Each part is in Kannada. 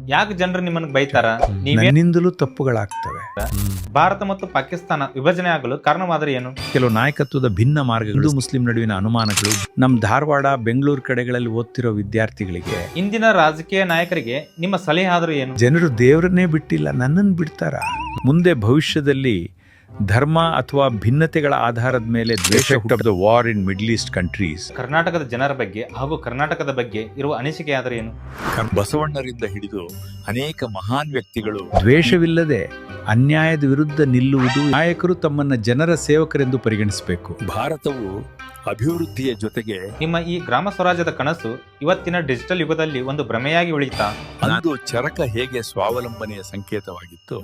ಯಾಕೆ ಜನರು ನಿಮ್ಮನ್ನು ಬೈತಾರ? ನನ್ನಿಂದಲೂ ತಪ್ಪುಗಳಾಗ್ತವೆ. ಭಾರತ ಮತ್ತು ಪಾಕಿಸ್ತಾನ ವಿಭಜನೆ ಆಗಲು ಕಾರಣವಾದರೆ ಏನು? ಕೆಲವು ನಾಯಕತ್ವದ ಭಿನ್ನ ಮಾರ್ಗಗಳು, ಹಿಂದೂ ಮುಸ್ಲಿಂ ನಡುವಿನ ಅನುಮಾನಗಳು, ನಮ್ಮ ಧಾರವಾಡ ಬೆಂಗಳೂರು ಕಡೆಗಳಲ್ಲಿ ಓದ್ತಿರೋ ವಿದ್ಯಾರ್ಥಿಗಳಿಗೆ, ಇಂದಿನ ರಾಜಕೀಯ ನಾಯಕರಿಗೆ ನಿಮ್ಮ ಸಲಹೆ ಆದರೂ ಏನು? ಜನರು ದೇವರನ್ನೇ ಬಿಟ್ಟಿಲ್ಲ, ನನ್ನನ್ನು ಬಿಡ್ತಾರ? ಮುಂದೆ ಭವಿಷ್ಯದಲ್ಲಿ ಧರ್ಮ ಅಥವಾ ಭಿನ್ನತೆಗಳ ಆಧಾರದ ಮೇಲೆ ದ್ವೇಷ ಹುಟ್ಟದ war in Middle East countries. ಕರ್ನಾಟಕದ ಜನರ ಬಗ್ಗೆ ಹಾಗೂ ಕರ್ನಾಟಕದ ಬಗ್ಗೆ ಇರುವ ಅನಿಸಿಕೆ ಆದರೂ ಏನು? ಬಸವಣ್ಣರಿಂದ ಹಿಡಿದು ಅನೇಕ ಮಹಾನ್ ವ್ಯಕ್ತಿಗಳು ದ್ವೇಷವಿಲ್ಲದೆ ಅನ್ಯಾಯದ ವಿರುದ್ಧ ನಿಲ್ಲುವುದು. ನಾಯಕರು ತಮ್ಮನ್ನ ಜನರ ಸೇವಕರೆಂದು ಪರಿಗಣಿಸಬೇಕು. ಭಾರತವು ಅಭಿವೃದ್ಧಿಯ ಜೊತೆಗೆ ನಿಮ್ಮ ಈ ಗ್ರಾಮ ಸ್ವರಾಜ್ಯದ ಕನಸು ಇವತ್ತಿನ ಡಿಜಿಟಲ್ ಯುಗದಲ್ಲಿ ಒಂದು ಭ್ರಮೆಯಾಗಿ ಉಳಿತಾ? ಅಂದು ಚರಕ ಹೇಗೆ ಸ್ವಾವಲಂಬನೆಯ ಸಂಕೇತವಾಗಿತ್ತು,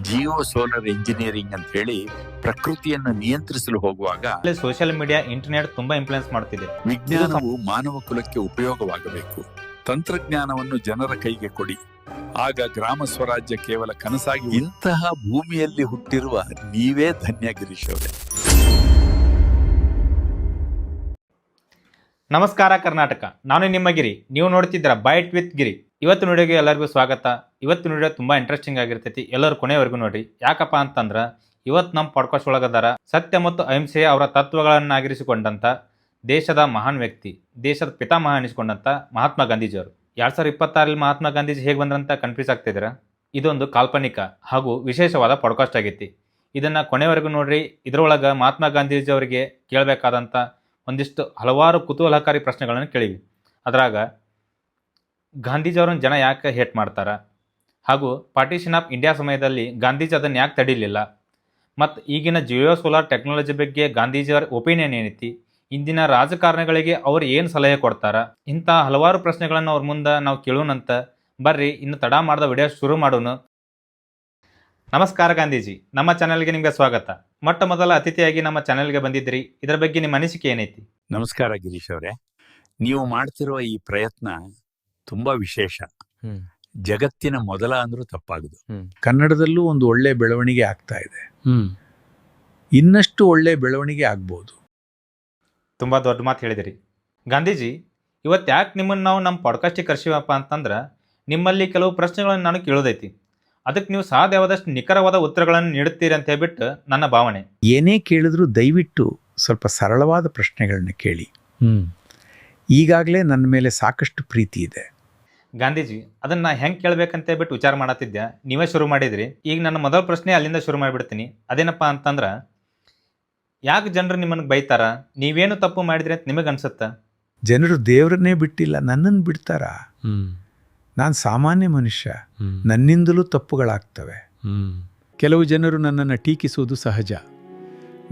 ಜಿಯೋ ಸೋಲಾರ್ ಎಂಜಿನಿಯರಿಂಗ್ ಅಂತ ಹೇಳಿ ಪ್ರಕೃತಿಯನ್ನು ನಿಯಂತ್ರಿಸಲು ಹೋಗುವಾಗ ಸೋಷಿಯಲ್ ಮೀಡಿಯಾ, ಇಂಟರ್ನೆಟ್ ತುಂಬಾ ಇನ್ಫ್ಲುಯೆನ್ಸ್ ಮಾಡ್ತಿದೆ. ವಿಜ್ಞಾನವು ಮಾನವ ಕುಲಕ್ಕೆ ಉಪಯೋಗವಾಗಬೇಕು. ತಂತ್ರಜ್ಞಾನವನ್ನು ಜನರ ಕೈಗೆ ಕೊಡಿ, ಆಗ ಗ್ರಾಮ ಸ್ವರಾಜ್ಯ ಕೇವಲ ಕನಸಾಗಿ. ಇಂತಹ ಭೂಮಿಯಲ್ಲಿ ಹುಟ್ಟಿರುವ ನೀವೇ ಧನ್ಯ ಗಿರೀಶ್ ಅವರೇ. ನಮಸ್ಕಾರ ಕರ್ನಾಟಕ, ನಾನು ನಿಮ್ಮ ಗಿರಿ. ನೀವು ನೋಡ್ತಿದ್ದೀರಾ ಬೈಟ್ ವಿತ್ ಗಿರಿ. ಇವತ್ತು ವಿಡಿಯೋಗೆ ಎಲ್ಲರಿಗೂ ಸ್ವಾಗತ. ಇವತ್ತು ವಿಡಿಯೋ ತುಂಬಾ ಇಂಟ್ರೆಸ್ಟಿಂಗ್ ಆಗಿರ್ತೈತಿ, ಎಲ್ಲರೂ ಕೊನೆವರೆಗೂ ನೋಡ್ರಿ. ಯಾಕಪ್ಪ ಅಂತಂದ್ರೆ ಇವತ್ತು ನಮ್ಮ ಪಾಡ್ಕಾಸ್ಟ್ ಒಳಗದಾರ ಸತ್ಯ ಮತ್ತು ಅಹಿಂಸೆಯ ಅವರ ತತ್ವಗಳನ್ನಾಗಿರಿಸಿಕೊಂಡಂಥ ದೇಶದ ಮಹಾನ್ ವ್ಯಕ್ತಿ, ದೇಶದ ಪಿತಾಮಹ ಅನಿಸಿಕೊಂಡಂಥ ಮಹಾತ್ಮ ಗಾಂಧೀಜಿಯವರು. 2026 ಮಹಾತ್ಮ ಗಾಂಧೀಜಿ ಹೇಗೆ ಬಂದ್ರಂತ ಕನ್ಫ್ಯೂಸ್ ಆಗ್ತಿದ್ದೀರಾ? ಇದೊಂದು ಕಾಲ್ಪನಿಕ ಹಾಗೂ ವಿಶೇಷವಾದ ಪಾಡ್ಕಾಸ್ಟ್ ಆಗೈತಿ. ಇದನ್ನು ಕೊನೆವರೆಗೂ ನೋಡ್ರಿ. ಇದರೊಳಗೆ ಮಹಾತ್ಮ ಗಾಂಧೀಜಿ ಅವರಿಗೆ ಕೇಳಬೇಕಾದಂಥ ಒಂದಿಷ್ಟು ಹಲವಾರು ಕುತೂಹಲಕಾರಿ ಪ್ರಶ್ನೆಗಳನ್ನು ಕೇಳಿವಿ. ಅದರಾಗ ಗಾಂಧೀಜಿಯವ್ರನ್ನ ಜನ ಯಾಕೆ ಹೇಟ್ ಮಾಡ್ತಾರೆ, ಹಾಗೂ ಪಾರ್ಟಿಷನ್ ಆಫ್ ಇಂಡಿಯಾ ಸಮಯದಲ್ಲಿ ಗಾಂಧೀಜಿ ಅದನ್ನು ಯಾಕೆ ತಡೀಲಿಲ್ಲ, ಮತ್ತು ಈಗಿನ ಜಿಯೋ ಸೋಲಾರ್ ಟೆಕ್ನಾಲಜಿ ಬಗ್ಗೆ ಗಾಂಧೀಜಿಯವರ ಒಪಿನಿಯನ್ ಏನೈತಿ, ಇಂದಿನ ರಾಜಕಾರಣಿಗಳಿಗೆ ಅವ್ರು ಏನು ಸಲಹೆ ಕೊಡ್ತಾರ, ಇಂಥ ಹಲವಾರು ಪ್ರಶ್ನೆಗಳನ್ನು ಅವ್ರ ಮುಂದೆ ನಾವು ಕೇಳೋಣಂತ. ಬರ್ರಿ, ಇನ್ನು ತಡ ಮಾಡಿದ ವಿಡಿಯೋ ಶುರು ಮಾಡೋಣ. ನಮಸ್ಕಾರ ಗಾಂಧೀಜಿ, ನಮ್ಮ ಚಾನೆಲ್ಗೆ ನಿಮಗೆ ಸ್ವಾಗತ. ಮೊಟ್ಟ ಮೊದಲ ಅತಿಥಿಯಾಗಿ ನಮ್ಮ ಚಾನೆಲ್ಗೆ ಬಂದಿದ್ರಿ, ಇದರ ಬಗ್ಗೆ ನಿಮ್ಮ ಅನಿಸಿಕೆ ಏನೈತಿ? ನಮಸ್ಕಾರ ಗಿರೀಶ್ ಅವರೇ. ನೀವು ಮಾಡ್ತಿರುವ ಈ ಪ್ರಯತ್ನ ತುಂಬಾ ವಿಶೇಷ. ಜಗತ್ತಿನ ಮೊದಲ ಅಂದ್ರೂ ತಪ್ಪಾಗದು. ಕನ್ನಡದಲ್ಲೂ ಒಂದು ಒಳ್ಳೆ ಬೆಳವಣಿಗೆ ಆಗ್ತಾ ಇದೆ. ಇನ್ನಷ್ಟು ಒಳ್ಳೆ ಬೆಳವಣಿಗೆ ಆಗ್ಬೋದು. ತುಂಬ ದೊಡ್ಡ ಮಾತು ಹೇಳಿದಿರಿ ಗಾಂಧೀಜಿ. ಇವತ್ತು ಯಾಕೆ ನಿಮ್ಮನ್ನು ನಾವು ನಮ್ಮ ಪಾಡ್ಕಾಸ್ಟಿಗೆ ಕರ್ಸಿವಪ್ಪ ಅಂತಂದ್ರೆ, ನಿಮ್ಮಲ್ಲಿ ಕೆಲವು ಪ್ರಶ್ನೆಗಳನ್ನು ನಾನು ಕೇಳೋದೈತಿ. ಅದಕ್ಕೆ ನೀವು ಸಾಧ್ಯವಾದಷ್ಟು ನಿಖರವಾದ ಉತ್ತರಗಳನ್ನು ನೀಡುತ್ತೀರಿ ಅಂತ ಹೇಳ್ಬಿಟ್ಟು ನನ್ನ ಭಾವನೆ. ಏನೇ ಕೇಳಿದ್ರೂ ದಯವಿಟ್ಟು ಸ್ವಲ್ಪ ಸರಳವಾದ ಪ್ರಶ್ನೆಗಳನ್ನ ಕೇಳಿ. ಈಗಾಗಲೇ ನನ್ನ ಮೇಲೆ ಸಾಕಷ್ಟು ಪ್ರೀತಿ ಇದೆ. ಗಾಂಧೀಜಿ, ಅದನ್ನು ಹೆಂಗೆ ಕೇಳಬೇಕಂತ ಹೇಳ್ಬಿಟ್ಟು ವಿಚಾರ ಮಾಡತ್ತಿದ್ದೆ, ನೀವೇ ಶುರು ಮಾಡಿದ್ರಿ. ಈಗ ನನ್ನ ಮೊದಲ ಪ್ರಶ್ನೆ ಅಲ್ಲಿಂದ ಶುರು ಮಾಡಿಬಿಡ್ತೀನಿ. ಅದೇನಪ್ಪ ಅಂತಂದ್ರೆ, ಯಾಕೆ ಜನರು ನಿಮ್ಮನ್ನು ಬೈತಾರ? ನೀವೇನು ತಪ್ಪು ಮಾಡಿದ್ರಿ ಅಂತ ನಿಮಗೆ ಅನ್ಸುತ್ತಾ? ಜನರು ದೇವರನ್ನೇ ಬಿಟ್ಟಿಲ್ಲ, ನನ್ನನ್ನು ಬಿಡ್ತಾರ? ನಾನು ಸಾಮಾನ್ಯ ಮನುಷ್ಯ, ನನ್ನಿಂದಲೂ ತಪ್ಪುಗಳಾಗ್ತವೆ. ಕೆಲವು ಜನರು ನನ್ನನ್ನು ಟೀಕಿಸುವುದು ಸಹಜ.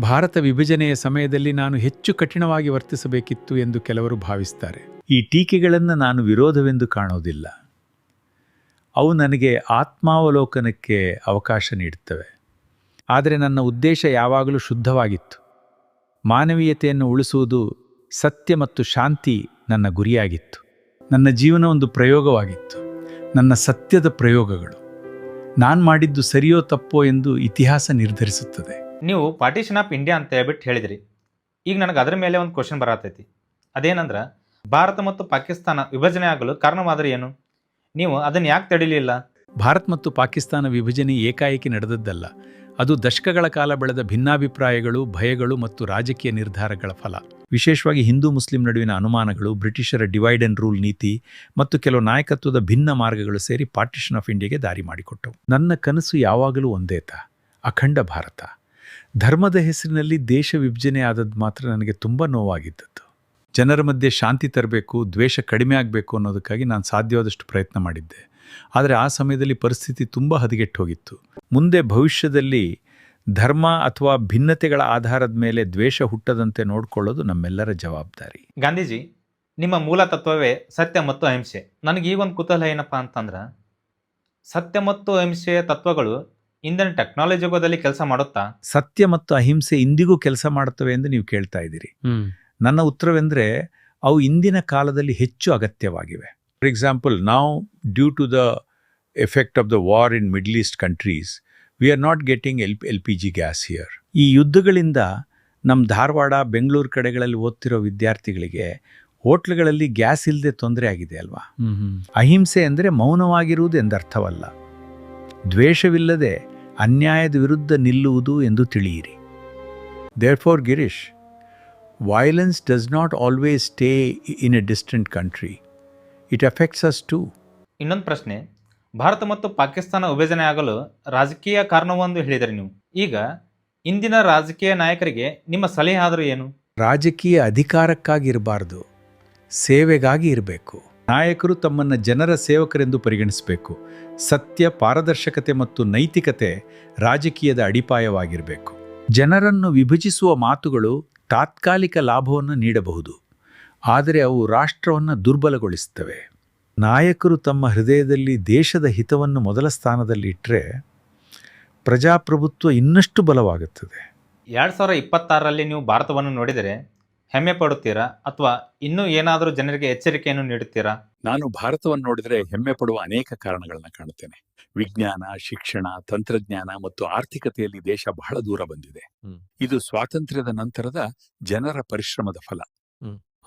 ಭಾರತ ವಿಭಜನೆಯ ಸಮಯದಲ್ಲಿ ನಾನು ಹೆಚ್ಚು ಕಠಿಣವಾಗಿ ವರ್ತಿಸಬೇಕಿತ್ತು ಎಂದು ಕೆಲವರು ಭಾವಿಸ್ತಾರೆ. ಈ ಟೀಕೆಗಳನ್ನು ನಾನು ವಿರೋಧವೆಂದು ಕಾಣೋದಿಲ್ಲ. ಅವು ನನಗೆ ಆತ್ಮಾವಲೋಕನಕ್ಕೆ ಅವಕಾಶ ನೀಡುತ್ತವೆ. ಆದರೆ ನನ್ನ ಉದ್ದೇಶ ಯಾವಾಗಲೂ ಶುದ್ಧವಾಗಿತ್ತು. ಮಾನವೀಯತೆಯನ್ನು ಉಳಿಸುವುದು, ಸತ್ಯ ಮತ್ತು ಶಾಂತಿ ನನ್ನ ಗುರಿಯಾಗಿತ್ತು. ನನ್ನ ಜೀವನ ಒಂದು ಪ್ರಯೋಗವಾಗಿತ್ತು, ನನ್ನ ಸತ್ಯದ ಪ್ರಯೋಗಗಳು. ನಾನು ಮಾಡಿದ್ದು ಸರಿಯೋ ತಪ್ಪೋ ಎಂದು ಇತಿಹಾಸ ನಿರ್ಧರಿಸುತ್ತದೆ. ನೀವು ಪಾರ್ಟಿಷನ್ ಆಫ್ ಇಂಡಿಯಾ ಅಂತ ಹೇಳ್ಬಿಟ್ಟು ಹೇಳಿದ್ರಿ. ಈಗ ನನಗೆ ಅದರ ಮೇಲೆ ಒಂದು ಕ್ವಶನ್ ಬರತೈತಿ. ಅದೇನಂದ್ರೆ, ಭಾರತ ಮತ್ತು ಪಾಕಿಸ್ತಾನ ವಿಭಜನೆ ಆಗಲು ಕಾರಣವಾದರೆ ಏನು? ನೀವು ಅದನ್ನು ಯಾಕೆ ತಡೀಲಿಲ್ಲ? ಭಾರತ ಮತ್ತು ಪಾಕಿಸ್ತಾನ ವಿಭಜನೆ ಏಕಾಏಕಿ ನಡೆದದ್ದಲ್ಲ. ಅದು ದಶಕಗಳ ಕಾಲ ಬೆಳೆದ ಭಿನ್ನಾಭಿಪ್ರಾಯಗಳು, ಭಯಗಳು ಮತ್ತು ರಾಜಕೀಯ ನಿರ್ಧಾರಗಳ ಫಲ. ವಿಶೇಷವಾಗಿ ಹಿಂದೂ ಮುಸ್ಲಿಂ ನಡುವಿನ ಅನುಮಾನಗಳು, ಬ್ರಿಟಿಷರ ಡಿವೈಡ್ ಅಂಡ್ ರೂಲ್ ನೀತಿ ಮತ್ತು ಕೆಲವು ನಾಯಕತ್ವದ ಭಿನ್ನ ಮಾರ್ಗಗಳು ಸೇರಿ ಪಾರ್ಟಿಷನ್ ಆಫ್ ಇಂಡಿಯಾಗೆ ದಾರಿ ಮಾಡಿಕೊಟ್ಟವು. ನನ್ನ ಕನಸು ಯಾವಾಗಲೂ ಒಂದೇ, ಅಖಂಡ ಭಾರತ. ಧರ್ಮದ ಹೆಸರಿನಲ್ಲಿ ದೇಶ ವಿಭಜನೆ ಆದದ್ದು ಮಾತ್ರ ನನಗೆ ತುಂಬ ನೋವಾಗಿದ್ದದ್ದು. ಜನರ ಮಧ್ಯೆ ಶಾಂತಿ ತರಬೇಕು, ದ್ವೇಷ ಕಡಿಮೆ ಆಗಬೇಕು ಅನ್ನೋದಕ್ಕಾಗಿ ನಾನು ಸಾಧ್ಯವಾದಷ್ಟು ಪ್ರಯತ್ನ ಮಾಡಿದ್ದೆ. ಆದರೆ ಆ ಸಮಯದಲ್ಲಿ ಪರಿಸ್ಥಿತಿ ತುಂಬ ಹದಗೆಟ್ಟು ಹೋಗಿತ್ತು. ಮುಂದೆ ಭವಿಷ್ಯದಲ್ಲಿ ಧರ್ಮ ಅಥವಾ ಭಿನ್ನತೆಗಳ ಆಧಾರದ ಮೇಲೆ ದ್ವೇಷ ಹುಟ್ಟದಂತೆ ನೋಡಿಕೊಳ್ಳೋದು ನಮ್ಮೆಲ್ಲರ ಜವಾಬ್ದಾರಿ. ಗಾಂಧೀಜಿ, ನಿಮ್ಮ ಮೂಲ ತತ್ವವೇ ಸತ್ಯ ಮತ್ತು ಅಹಿಂಸೆ. ನನಗೆ ಈಗ ಒಂದು ಕುತೂಹಲ ಏನಪ್ಪ ಅಂತಂದ್ರೆ, ಸತ್ಯ ಮತ್ತು ಅಹಿಂಸೆಯ ತತ್ವಗಳು ಇಂದಿನ ಟೆಕ್ನಾಲಜಿ ಯುಗದಲ್ಲಿ ಕೆಲಸ ಮಾಡುತ್ತಾ? ಸತ್ಯ ಮತ್ತು ಅಹಿಂಸೆ ಇಂದಿಗೂ ಕೆಲಸ ಮಾಡುತ್ತವೆ ಎಂದು ನೀವು ಕೇಳ್ತಾ ಇದ್ದೀರಿ. ನನ್ನ ಉತ್ತರವೆಂದರೆ, ಅವು ಇಂದಿನ ಕಾಲದಲ್ಲಿ ಹೆಚ್ಚು ಅಗತ್ಯವಾಗಿವೆ. ಫಾರ್ ಎಕ್ಸಾಂಪಲ್, ನಾವು due to the effect of the war in Middle East countries, we are not getting LPG gas here. ಈ ಯುದ್ಧಗಳಿಂದ ನಮ್ಮ ಧಾರವಾಡ ಬೆಂಗಳೂರು ಕಡೆಗಳಲ್ಲಿ ಓದ್ತಿರೋ ವಿದ್ಯಾರ್ಥಿಗಳಿಗೆ ಹೋಟ್ಲುಗಳಲ್ಲಿ ಗ್ಯಾಸ್ ಇಲ್ಲದೆ ತೊಂದರೆ ಆಗಿದೆ ಅಲ್ವಾ? ಅಹಿಂಸೆ ಅಂದರೆ ಮೌನವಾಗಿರುವುದು ಎಂದರ್ಥವಲ್ಲ. ದ್ವೇಷವಿಲ್ಲದೆ ಅನ್ಯಾಯದ ವಿರುದ್ಧ ನಿಲ್ಲುವುದು ಎಂದು ತಿಳಿಯಿರಿ. Therefore Girish, violence does not always stay in a distant country. It affects us too. ಇನ್ನೊಂದು ಪ್ರಶ್ನೆ, ಭಾರತ ಮತ್ತು ಪಾಕಿಸ್ತಾನ ವಿಭಜನೆ ಆಗಲು ರಾಜಕೀಯ ಕಾರಣವೊಂದು ಹೇಳಿದರೆ ನೀವು. ಈಗ ಇಂದಿನ ರಾಜಕೀಯ ನಾಯಕರಿಗೆ ನಿಮ್ಮ ಸಲಹೆ ಆದರೂ ಏನು? ರಾಜಕೀಯ ಅಧಿಕಾರಕ್ಕಾಗಿ ಇರಬಾರ್ದು, ಸೇವೆಗಾಗಿ ಇರಬೇಕು. ನಾಯಕರು ತಮ್ಮನ್ನು ಜನರ ಸೇವಕರೆಂದು ಪರಿಗಣಿಸಬೇಕು. ಸತ್ಯ, ಪಾರದರ್ಶಕತೆ ಮತ್ತು ನೈತಿಕತೆ ರಾಜಕೀಯದ ಅಡಿಪಾಯವಾಗಿರಬೇಕು. ಜನರನ್ನು ವಿಭಜಿಸುವ ಮಾತುಗಳು ತಾತ್ಕಾಲಿಕ ಲಾಭವನ್ನು ನೀಡಬಹುದು, ಆದರೆ ಅವು ರಾಷ್ಟ್ರವನ್ನು ದುರ್ಬಲಗೊಳಿಸುತ್ತವೆ. ನಾಯಕರು ತಮ್ಮ ಹೃದಯದಲ್ಲಿ ದೇಶದ ಹಿತವನ್ನು ಮೊದಲ ಸ್ಥಾನದಲ್ಲಿ ಇಟ್ಟರೆ ಪ್ರಜಾಪ್ರಭುತ್ವ ಇನ್ನಷ್ಟು ಬಲವಾಗುತ್ತದೆ. 2026ರಲ್ಲಿ ನೀವು ಭಾರತವನ್ನು ನೋಡಿದರೆ ಹೆಮ್ಮೆ ಪಡುತ್ತೀರಾ ಅಥವಾ ಇನ್ನೂ ಏನಾದರೂ ಜನರಿಗೆ ಎಚ್ಚರಿಕೆಯನ್ನು ನೀಡುತ್ತೀರಾ? ನಾನು ಭಾರತವನ್ನು ನೋಡಿದರೆ ಹೆಮ್ಮೆ ಪಡುವ ಅನೇಕ ಕಾರಣಗಳನ್ನ ಕಾಣುತ್ತೇನೆ. ವಿಜ್ಞಾನ, ಶಿಕ್ಷಣ, ತಂತ್ರಜ್ಞಾನ ಮತ್ತು ಆರ್ಥಿಕತೆಯಲ್ಲಿ ದೇಶ ಬಹಳ ದೂರ ಬಂದಿದೆ. ಇದು ಸ್ವಾತಂತ್ರ್ಯದ ನಂತರದ ಜನರ ಪರಿಶ್ರಮದ ಫಲ.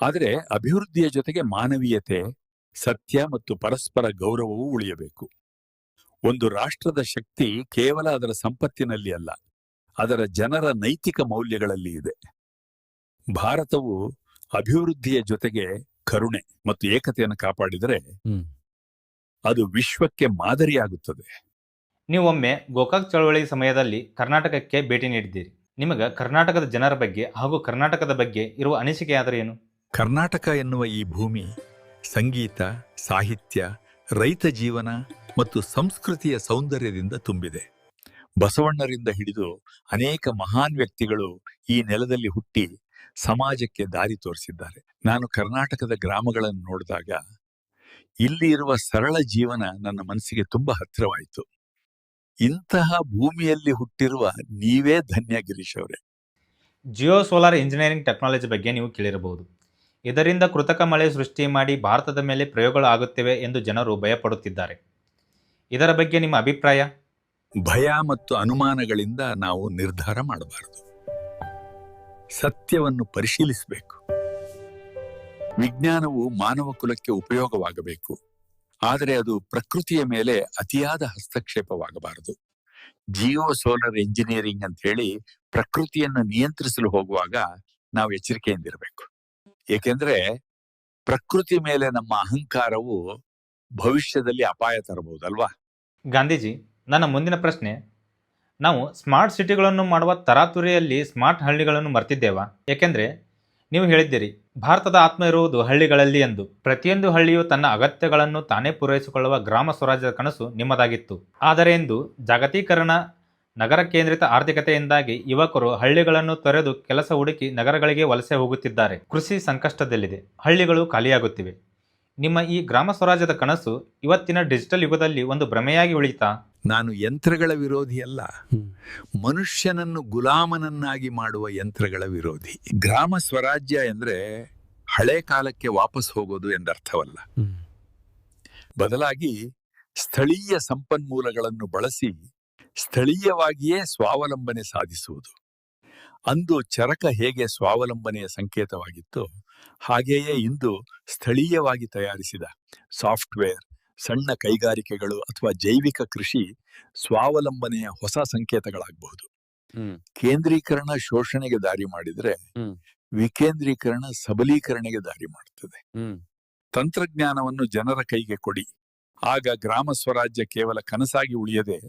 ಆದರೆ ಅಭಿವೃದ್ಧಿಯ ಜೊತೆಗೆ ಮಾನವೀಯತೆ, ಸತ್ಯ ಮತ್ತು ಪರಸ್ಪರ ಗೌರವವೂ ಉಳಿಯಬೇಕು. ಒಂದು ರಾಷ್ಟ್ರದ ಶಕ್ತಿ ಕೇವಲ ಅದರ ಸಂಪತ್ತಿನಲ್ಲಿ ಅಲ್ಲ, ಅದರ ಜನರ ನೈತಿಕ ಮೌಲ್ಯಗಳಲ್ಲಿ ಇದೆ. ಭಾರತವು ಅಭಿವೃದ್ಧಿಯ ಜೊತೆಗೆ ಕರುಣೆ ಮತ್ತು ಏಕತೆಯನ್ನು ಕಾಪಾಡಿದರೆ ಅದು ವಿಶ್ವಕ್ಕೆ ಮಾದರಿಯಾಗುತ್ತದೆ. ನೀವೊಮ್ಮೆ ಗೋಕಾಕ್ ಚಳವಳಿ ಸಮಯದಲ್ಲಿ ಕರ್ನಾಟಕಕ್ಕೆ ಭೇಟಿ ನೀಡಿದ್ದೀರಿ. ನಿಮಗೆ ಕರ್ನಾಟಕದ ಜನರ ಬಗ್ಗೆ ಹಾಗೂ ಕರ್ನಾಟಕದ ಬಗ್ಗೆ ಇರುವ ಅನಿಸಿಕೆ ಆದರೂ ಏನು? ಕರ್ನಾಟಕ ಎನ್ನುವ ಈ ಭೂಮಿ ಸಂಗೀತ, ಸಾಹಿತ್ಯ, ರೈತ ಜೀವನ ಮತ್ತು ಸಂಸ್ಕೃತಿಯ ಸೌಂದರ್ಯದಿಂದ ತುಂಬಿದೆ. ಬಸವಣ್ಣರಿಂದ ಹಿಡಿದು ಅನೇಕ ಮಹಾನ್ ವ್ಯಕ್ತಿಗಳು ಈ ನೆಲದಲ್ಲಿ ಹುಟ್ಟಿ ಸಮಾಜಕ್ಕೆ ದಾರಿ ತೋರಿಸಿದ್ದಾರೆ. ನಾನು ಕರ್ನಾಟಕದ ಗ್ರಾಮಗಳನ್ನು ನೋಡಿದಾಗ ಇಲ್ಲಿ ಇರುವ ಸರಳ ಜೀವನ ನನ್ನ ಮನಸ್ಸಿಗೆ ತುಂಬಾ ಹತ್ತಿರವಾಯಿತು. ಇಂತಹ ಭೂಮಿಯಲ್ಲಿ ಹುಟ್ಟಿರುವ ನೀವೇ ಧನ್ಯ ಗಿರೀಶ್ ಅವರೇ. ಜಿಯೋ ಸೋಲಾರ್ ಇಂಜಿನಿಯರಿಂಗ್ ಟೆಕ್ನಾಲಜಿ ಬಗ್ಗೆ ನೀವು ಕೇಳಿರಬಹುದು. ಇದರಿಂದ ಕೃತಕ ಮಳೆ ಸೃಷ್ಟಿ ಮಾಡಿ ಭಾರತದ ಮೇಲೆ ಪ್ರಯೋಗಗಳು ಆಗುತ್ತಿವೆ ಎಂದು ಜನರು ಭಯಪಡುತ್ತಿದ್ದಾರೆ. ಇದರ ಬಗ್ಗೆ ನಿಮ್ಮ ಅಭಿಪ್ರಾಯ? ಭಯ ಮತ್ತು ಅನುಮಾನಗಳಿಂದ ನಾವು ನಿರ್ಧಾರ ಮಾಡಬಾರದು. ಸತ್ಯವನ್ನು ಪರಿಶೀಲಿಸಬೇಕು. ವಿಜ್ಞಾನವು ಮಾನವ ಕುಲಕ್ಕೆ ಉಪಯೋಗವಾಗಬೇಕು, ಆದರೆ ಅದು ಪ್ರಕೃತಿಯ ಮೇಲೆ ಅತಿಯಾದ ಹಸ್ತಕ್ಷೇಪವಾಗಬಾರದು. ಜಿಯೋ ಸೋಲಾರ್ ಎಂಜಿನಿಯರಿಂಗ್ ಅಂತ ಹೇಳಿ ಪ್ರಕೃತಿಯನ್ನು ನಿಯಂತ್ರಿಸಲು ಹೋಗುವಾಗ ನಾವು ಎಚ್ಚರಿಕೆಯಿಂದಿರಬೇಕು. ಏಕೆಂದ್ರೆ ಪ್ರಕೃತಿ ಮೇಲೆ ನಮ್ಮ ಅಹಂಕಾರವು ಭವಿಷ್ಯದಲ್ಲಿ ಅಪಾಯ ತರಬಹುದಲ್ವಾ? ಗಾಂಧೀಜಿ, ನನ್ನ ಮುಂದಿನ ಪ್ರಶ್ನೆ, ನಾವು ಸ್ಮಾರ್ಟ್ ಸಿಟಿಗಳನ್ನು ಮಾಡುವ ತರಾತುರಿಯಲ್ಲಿ ಸ್ಮಾರ್ಟ್ ಹಳ್ಳಿಗಳನ್ನು ಮರ್ತಿದ್ದೇವಾ? ಏಕೆಂದರೆ ನೀವು ಹೇಳಿದ್ದೀರಿ ಭಾರತದ ಆತ್ಮ ಇರುವುದು ಹಳ್ಳಿಗಳಲ್ಲಿ ಎಂದು. ಪ್ರತಿಯೊಂದು ಹಳ್ಳಿಯು ತನ್ನ ಅಗತ್ಯಗಳನ್ನು ತಾನೇ ಪೂರೈಸಿಕೊಳ್ಳುವ ಗ್ರಾಮ ಸ್ವರಾಜ್ಯದ ಕನಸು ನಿಮ್ಮದಾಗಿತ್ತು. ಆದರೆ ಇಂದು ಜಾಗತೀಕರಣ, ನಗರ ಕೇಂದ್ರಿತ ಆರ್ಥಿಕತೆಯಿಂದಾಗಿ ಯುವಕರು ಹಳ್ಳಿಗಳನ್ನು ತೊರೆದು ಕೆಲಸ ಹುಡುಕಿ ನಗರಗಳಿಗೆ ವಲಸೆ ಹೋಗುತ್ತಿದ್ದಾರೆ. ಕೃಷಿ ಸಂಕಷ್ಟದಲ್ಲಿದೆ, ಹಳ್ಳಿಗಳು ಖಾಲಿಯಾಗುತ್ತಿವೆ. ನಿಮ್ಮ ಈ ಗ್ರಾಮ ಸ್ವರಾಜ್ಯದ ಕನಸು ಇವತ್ತಿನ ಡಿಜಿಟಲ್ ಯುಗದಲ್ಲಿ ಒಂದು ಭ್ರಮೆಯಾಗಿ ಉಳಿತಾ? ನಾನು ಯಂತ್ರಗಳ ವಿರೋಧಿಯಲ್ಲ, ಮನುಷ್ಯನನ್ನು ಗುಲಾಮನನ್ನಾಗಿ ಮಾಡುವ ಯಂತ್ರಗಳ ವಿರೋಧಿ. ಗ್ರಾಮ ಸ್ವರಾಜ್ಯ ಎಂದ್ರೆ ಹಳೆ ಕಾಲಕ್ಕೆ ವಾಪಸ್ ಹೋಗೋದು ಎಂದರ್ಥವಲ್ಲ. ಬದಲಾಗಿ ಸ್ಥಳೀಯ ಸಂಪನ್ಮೂಲಗಳನ್ನು ಬಳಸಿ ಸ್ಥಳೀಯವಾಗಿಯೇ ಸ್ವಾವಲಂಬನೆ ಸಾಧಿಸುವುದು. ಅಂದು ಚರಕ ಹೇಗೆ ಸ್ವಾವಲಂಬನೆಯ ಸಂಕೇತವಾಗಿತ್ತೋ ಹಾಗೆಯೇ ಇಂದು ಸ್ಥಳೀಯವಾಗಿ ತಯಾರಿಸಿದ ಸಾಫ್ಟ್ವೇರ್, ಸಣ್ಣ ಕೈಗಾರಿಕೆಗಳು ಅಥವಾ ಜೈವಿಕ ಕೃಷಿ ಸ್ವಾವಲಂಬನೆಯ ಹೊಸ ಸಂಕೇತಗಳಾಗಬಹುದು. ಕೇಂದ್ರೀಕರಣ ಶೋಷಣೆಗೆ ದಾರಿ ಮಾಡಿದ್ರೆ ವಿಕೇಂದ್ರೀಕರಣ ಸಬಲೀಕರಣೆಗೆ ದಾರಿ ಮಾಡುತ್ತದೆ. ತಂತ್ರಜ್ಞಾನವನ್ನು ಜನರ ಕೈಗೆ ಕೊಡಿ, ಆಗ ಗ್ರಾಮ ಸ್ವರಾಜ್ಯ ಕೇವಲ ಕನಸಾಗಿ ಉಳಿಯದೆ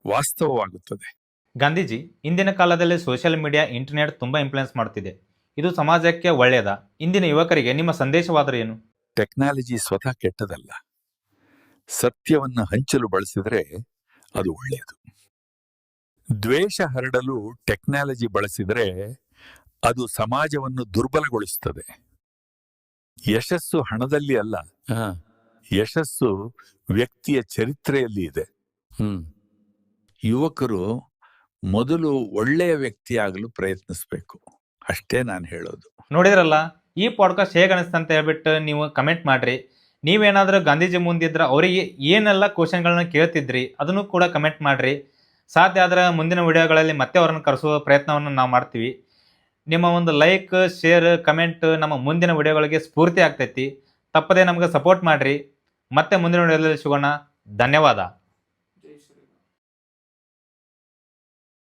ವಾಸ್ತವವಾಗುತ್ತದೆ. ಗಾಂಧೀಜಿ, ಇಂದಿನ ಕಾಲದಲ್ಲಿ ಸೋಷಿಯಲ್ ಮೀಡಿಯಾ, ಇಂಟರ್ನೆಟ್ ತುಂಬಾ ಇನ್ಫ್ಲುಯೆನ್ಸ್ ಮಾಡುತ್ತಿದೆ. ಇದು ಸಮಾಜಕ್ಕೆ ಒಳ್ಳೆಯದಾ? ಇಂದಿನ ಯುವಕರಿಗೆ ನಿಮ್ಮ ಸಂದೇಶವಾದರೂ ಏನು? ಟೆಕ್ನಾಲಜಿ ಸ್ವತಃ ಕೆಟ್ಟದಲ್ಲ. ಸತ್ಯವನ್ನು ಹಂಚಲು ಬಳಸಿದರೆ ಅದು ಒಳ್ಳೆಯದು. ದ್ವೇಷ ಹರಡಲು ಟೆಕ್ನಾಲಜಿ ಬಳಸಿದರೆ ಅದು ಸಮಾಜವನ್ನು ದುರ್ಬಲಗೊಳಿಸುತ್ತದೆ. ಯಶಸ್ಸು ಹಣದಲ್ಲಿ ಅಲ್ಲ, ಯಶಸ್ಸು ವ್ಯಕ್ತಿಯ ಚರಿತ್ರೆಯಲ್ಲಿ ಇದೆ. ಯುವಕರು ಮೊದಲು ಒಳ್ಳೆಯ ವ್ಯಕ್ತಿಯಾಗಲು ಪ್ರಯತ್ನಿಸಬೇಕು, ಅಷ್ಟೇ ನಾನು ಹೇಳೋದು. ನೋಡಿದ್ರಲ್ಲ, ಈ ಪಾಡ್ಕಾಸ್ಟ್ ಹೇಗೆ ಅನಿಸ್ತು ಅಂತ ಹೇಳ್ಬಿಟ್ಟು ನೀವು ಕಮೆಂಟ್ ಮಾಡ್ರಿ. ನೀವೇನಾದರೂ ಗಾಂಧೀಜಿ ಮುಂದಿದ್ರೆ ಅವರಿಗೆ ಏನೆಲ್ಲ ಕ್ವಶನ್ಗಳನ್ನ ಕೇಳ್ತಿದ್ರಿ ಅದನ್ನು ಕೂಡ ಕಮೆಂಟ್ ಮಾಡ್ರಿ. ಸಾಧ್ಯ ಆದರೆ ಮುಂದಿನ ವಿಡಿಯೋಗಳಲ್ಲಿ ಮತ್ತೆ ಅವರನ್ನು ಕರೆಸುವ ಪ್ರಯತ್ನವನ್ನು ನಾವು ಮಾಡ್ತೀವಿ. ನಿಮ್ಮ ಒಂದು ಲೈಕ್, ಶೇರ್, ಕಮೆಂಟ್ ನಮ್ಮ ಮುಂದಿನ ವಿಡಿಯೋಗಳಿಗೆ ಸ್ಫೂರ್ತಿ ಆಗ್ತೈತಿ. ತಪ್ಪದೇ ನಮ್ಗೆ ಸಪೋರ್ಟ್ ಮಾಡ್ರಿ. ಮತ್ತೆ ಮುಂದಿನ ವಿಡಿಯೋದಲ್ಲಿ ಸಿಗೋಣ. ಧನ್ಯವಾದ.